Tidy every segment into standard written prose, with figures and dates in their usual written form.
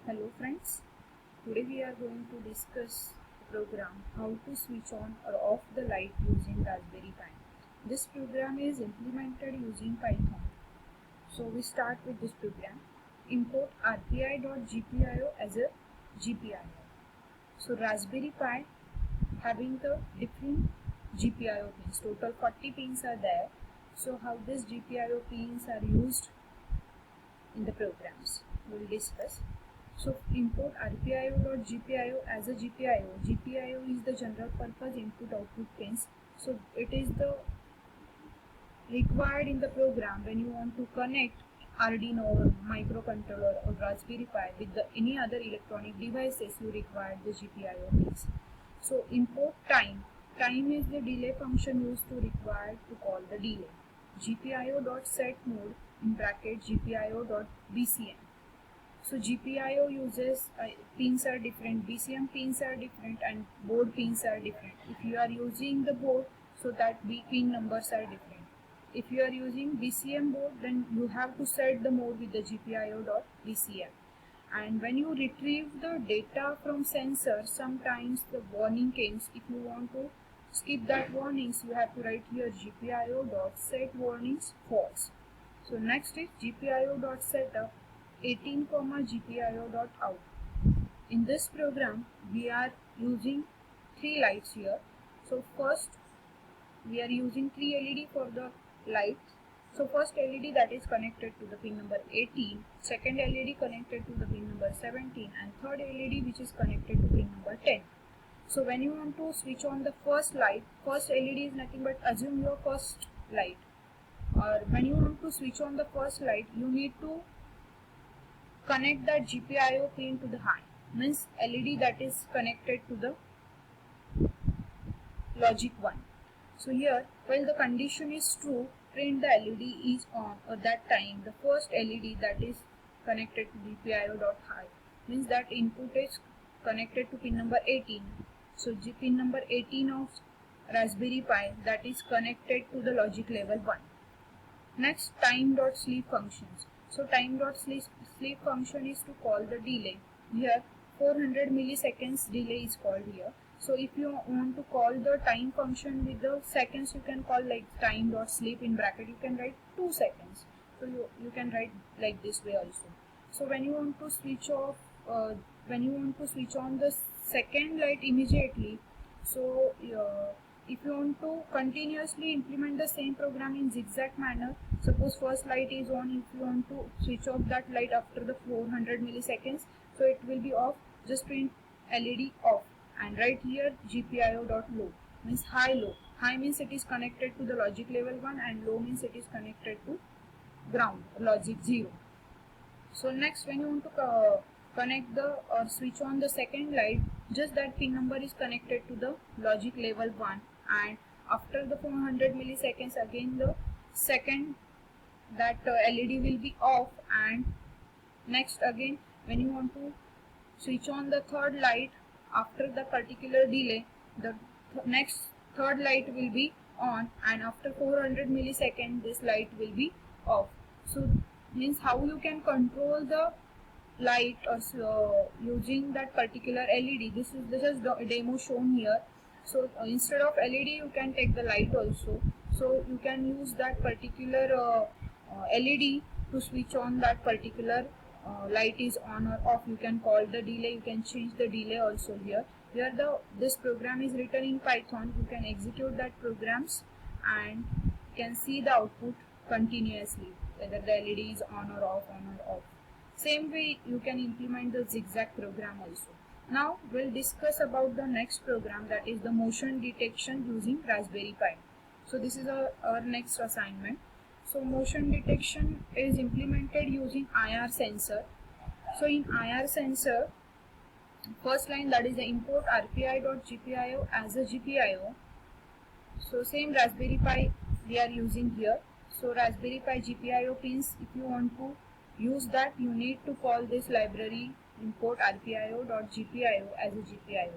Hello friends, today we are going to discuss the program how to switch on or off the light using Raspberry Pi. This program is implemented using Python. So we start with this program. Import rpi.gpio as a GPIO. So Raspberry Pi having the different GPIO pins. Total 40 pins are there. So how these GPIO pins are used in the programs we will discuss. So import rpio.gpio as a GPIO. GPIO is the general purpose input output pins. So it is the required in the program when you want to connect Arduino or microcontroller or Raspberry Pi with any other electronic devices. You require the GPIO pins. So import time. Time is the delay function used to require to call the delay. GPIO.setMode in bracket GPIO.BCM. So GPIO uses pins are different, BCM pins are different, and board pins are different. If you are using the board, so that pin numbers are different. If you are using BCM board, then you have to set the mode with the GPIO.BCM. And when you retrieve the data from sensor, sometimes the warning comes. If you want to skip that warnings, you have to write here GPIO.set warnings false. So next is GPIO.setup 18, GPIO.out. In this program, we are using three lights here. So first, we are using 3 LED for the lights. So first LED that is connected to the pin number 18, second LED connected to the pin number 17, and third LED which is connected to pin number 10. So when you want to switch on the first light, first LED is nothing but assume your first light. Or when you want to switch on the first light, you need to connect that GPIO pin to the high, means LED that is connected to the logic 1. So here, while the condition is true, print the LED is on, or that time the first LED that is connected to GPIO.high, means that input is connected to pin number 18. So pin number 18 of Raspberry Pi that is connected to the logic level 1. Next, time.sleep functions. So time.sleep function is to call the delay. Here 400 milliseconds delay is called here. So if you want to call the time function with the seconds, you can call like time.sleep in bracket, you can write 2 seconds. So you can write like this way also. So when you want to switch off, when you want to switch on the second light immediately, so if you want to continuously implement the same program in zigzag manner, suppose first light is on, if you want to switch off that light after the 400 milliseconds, so it will be off, just print LED off and write here GPIO.low, means high low. High means it is connected to the logic level 1 and low means it is connected to ground, logic 0. So next, when you want to connect the or switch on the second light, just that pin number is connected to the logic level 1, and after the 400 milliseconds again the second that LED will be off, and next again when you want to switch on the third light after the particular delay, the next third light will be on, and after 400 milliseconds this light will be off. So means how you can control the light or using that particular LED. This is the demo shown here. So instead of LED you can take the light also. So you can use that particular LED to switch on that particular light is on or off. You can call the delay, you can change the delay also here. Here this program is written in Python. You can execute that programs and can see the output continuously, whether the LED is on or off. Same way you can implement the zigzag program also. Now we'll discuss about the next program, that is the motion detection using Raspberry Pi. So this is our next assignment. So motion detection is implemented using IR sensor. So in IR sensor, first line that is the import rpi.gpio as a GPIO. So same Raspberry Pi we are using here. So Raspberry Pi GPIO pins, if you want to use that, you need to call this library import rpio.gpio as a GPIO.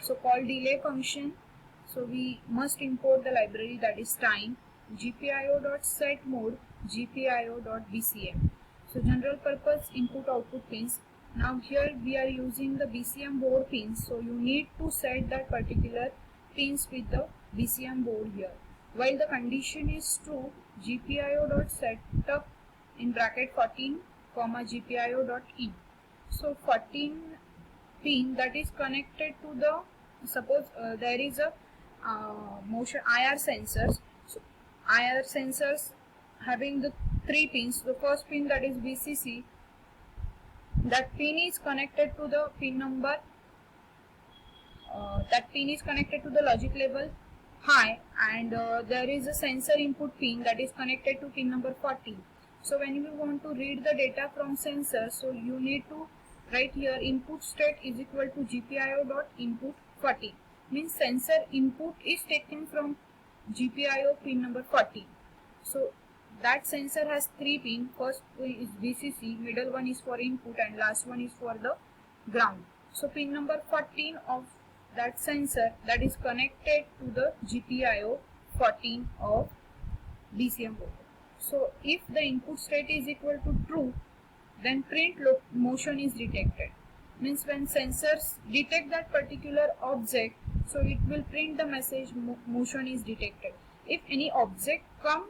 So call delay function. So we must import the library that is time, GPIO.setMode, GPIO.BCM. So general purpose input output pins. Now here we are using the BCM board pins, so you need to set that particular pins with the BCM board here. While the condition is true, GPIO.setup in bracket 14 comma GPIO.in. So 14 pin that is connected to the, suppose there is a motion IR sensors. So IR sensors having the 3 pins. The first pin, that is VCC, that pin is connected to the pin number, that pin is connected to the logic level high, and there is a sensor input pin that is connected to pin number 14. So when you want to read the data from sensor, so you need to write here input state is equal to GPIO.input 14, means sensor input is taken from GPIO pin number 14. So that sensor has 3 pin. First is VCC, middle one is for input, and last one is for the ground. So pin number 14 of that sensor that is connected to the GPIO 14 of BCM board. So if the input state is equal to true, then print motion is detected. Means when sensors detect that particular object, so it will print the message motion is detected. If any object come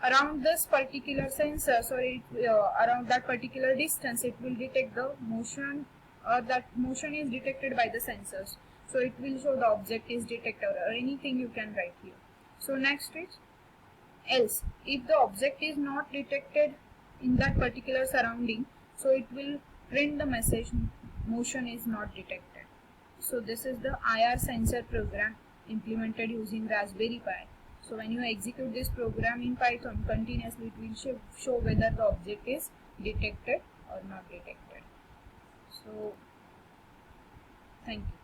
around this particular sensor, so around that particular distance, it will detect the motion, or that motion is detected by the sensors. So it will show the object is detected, or anything you can write here. So next is else. If the object is not detected in that particular surrounding, so it will print the message motion is not detected. So this is the IR sensor program implemented using Raspberry Pi. So when you execute this program in Python continuously, it will show whether the object is detected or not detected. So thank you.